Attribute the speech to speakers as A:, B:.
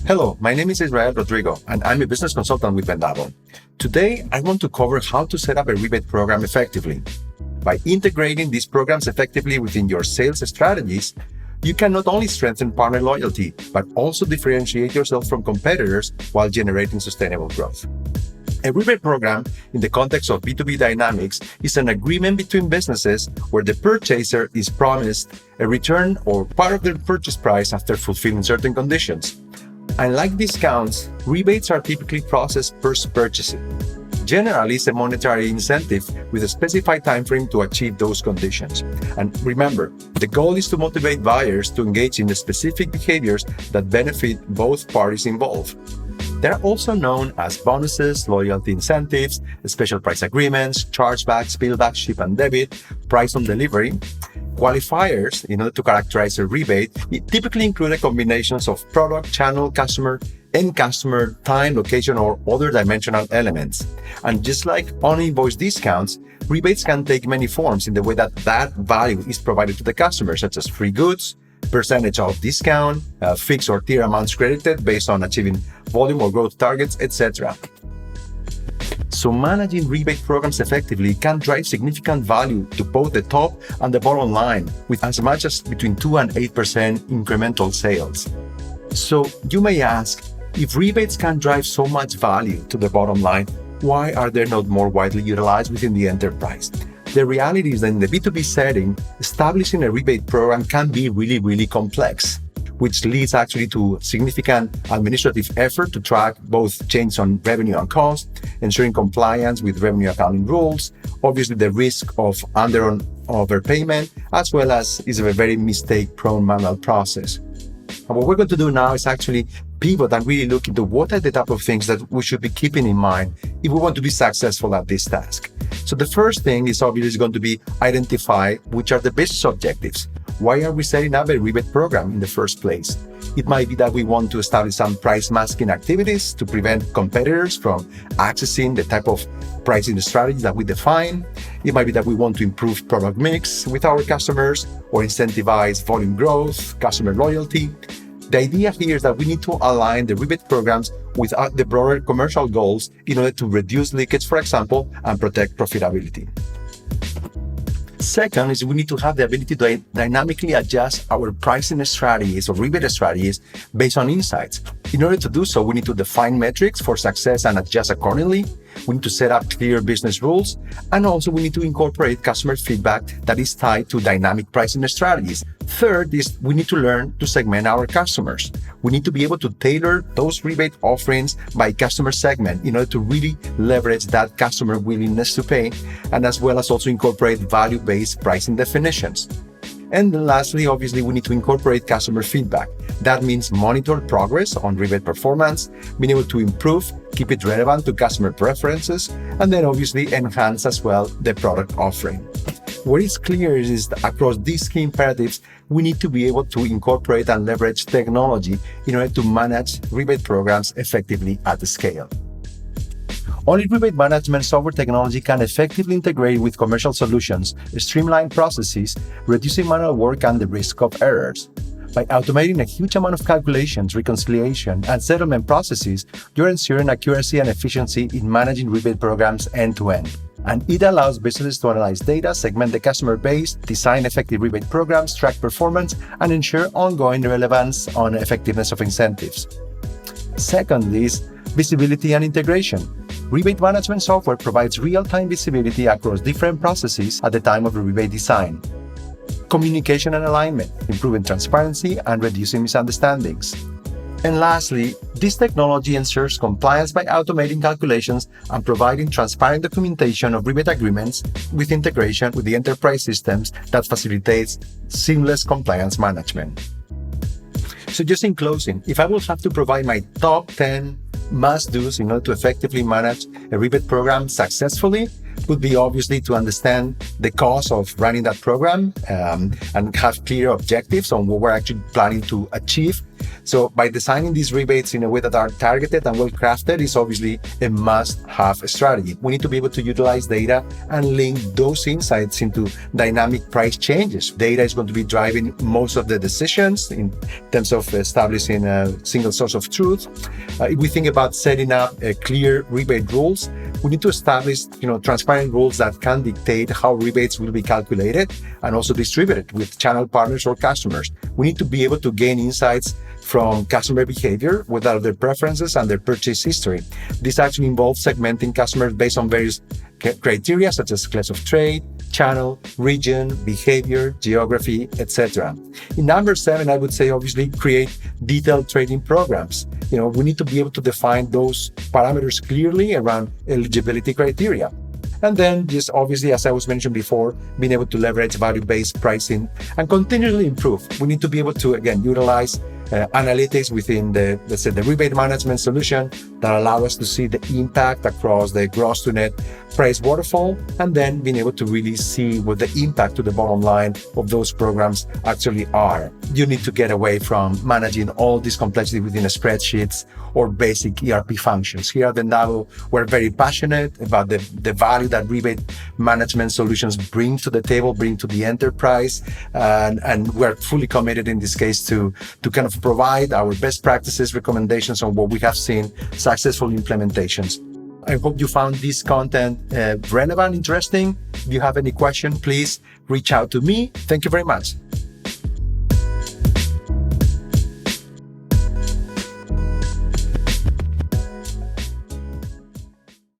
A: Hello, my name is Rodrigo, and I'm a business consultant with Vendavo. Today, I want to cover how to set up a rebate program effectively. By integrating these programs effectively within your sales strategies, you can not only strengthen partner loyalty, but also differentiate yourself from competitors while generating sustainable growth. A rebate program, in the context of B2B dynamics, is an agreement between businesses where the purchaser is promised a return or part of their purchase price after fulfilling certain conditions. Unlike discounts, rebates are typically processed per purchasing. Generally, it's a monetary incentive with a specified time frame to achieve those conditions. And remember, the goal is to motivate buyers to engage in the specific behaviors that benefit both parties involved. They're also known as bonuses, loyalty incentives, special price agreements, chargebacks, billback, ship and debit, price on delivery. Qualifiers, in order to characterize a rebate, typically include a combination of product, channel, customer, end customer, time, location, or other dimensional elements. And just like on-invoice discounts, rebates can take many forms in the way that value is provided to the customer, such as free goods, percentage off discount, fixed or tier amounts credited based on achieving volume or growth targets, etc. So managing rebate programs effectively can drive significant value to both the top and the bottom line, with as much as between 2 and 8% incremental sales. So you may ask, if rebates can drive so much value to the bottom line, why are they not more widely utilized within the enterprise? The reality is that in the B2B setting, establishing a rebate program can be really complex, which leads actually to significant administrative effort to track both changes on revenue and cost, ensuring compliance with revenue accounting rules, obviously the risk of under- and overpayment, as well as is a very mistake-prone manual process. And what we're going to do now is actually pivot and really look into what are the type of things that we should be keeping in mind if we want to be successful at this task. So the first thing is obviously going to be identify which are the business objectives. Why are we setting up a rebate program in the first place? It might be that we want to establish some price masking activities to prevent competitors from accessing the type of pricing strategy that we define. It might be that we want to improve product mix with our customers or incentivize volume growth, customer loyalty. The idea here is that we need to align the rebate programs with the broader commercial goals in order to reduce leakage, for example, and protect profitability. Second is we need to have the ability to dynamically adjust our pricing strategies or rebate strategies based on insights. In order to do so, we need to define metrics for success and adjust accordingly. We need to set up clear business rules. And also we need to incorporate customer feedback that is tied to dynamic pricing strategies. Third is we need to learn to segment our customers. We need to be able to tailor those rebate offerings by customer segment in order to really leverage that customer willingness to pay, and as well as also incorporate value-based pricing definitions. And then lastly, obviously, we need to incorporate customer feedback. That means monitor progress on rebate performance, being able to improve, keep it relevant to customer preferences, and then obviously enhance as well the product offering. What is clear is that across these key imperatives, we need to be able to incorporate and leverage technology in order to manage rebate programs effectively at scale. Only rebate management software technology can effectively integrate with commercial solutions, streamline processes, reducing manual work and the risk of errors. By automating a huge amount of calculations, reconciliation, and settlement processes, you're ensuring accuracy and efficiency in managing rebate programs end-to-end. And it allows businesses to analyze data, segment the customer base, design effective rebate programs, track performance, and ensure ongoing relevance on effectiveness of incentives. Secondly is visibility and integration. Rebate management software provides real-time visibility across different processes at the time of the rebate design. Communication and alignment, improving transparency and reducing misunderstandings. And lastly, this technology ensures compliance by automating calculations and providing transparent documentation of rebate agreements with integration with the enterprise systems that facilitates seamless compliance management. So just in closing, if I will have to provide my top 10 must-dos in order to effectively manage a rebate program successfully, would be obviously to understand the cost of running that program and have clear objectives on what we're actually planning to achieve. So by designing these rebates in a way that are targeted and well crafted is obviously a must-have strategy. We need to be able to utilize data and link those insights into dynamic price changes. Data is going to be driving most of the decisions in terms of establishing a single source of truth. If we think about setting up clear rebate rules, we need to establish, transparent rules that can dictate how rebates will be calculated and also distributed with channel partners or customers. We need to be able to gain insights from customer behavior, what are their preferences and their purchase history. This actually involves segmenting customers based on various criteria such as class of trade, channel, region, behavior, geography, etc. In number 7, I would say obviously create detailed trading programs. We need to be able to define those parameters clearly around eligibility criteria. And then just obviously, as I was mentioned before, being able to leverage value-based pricing and continually improve. We need to be able to, again, utilize analytics within the rebate management solution that allow us to see the impact across the gross to net price waterfall, and then being able to really see what the impact to the bottom line of those programs actually are. You need to get away from managing all this complexity within spreadsheets or basic ERP functions. Here at Vendavo, we're very passionate about the value that rebate management solutions bring to the table, bring to the enterprise, and we're fully committed in this case to kind of provide our best practices, recommendations on what we have seen successful implementations. I hope you found this content relevant, interesting. If you have any question, please reach out to me. Thank you very much.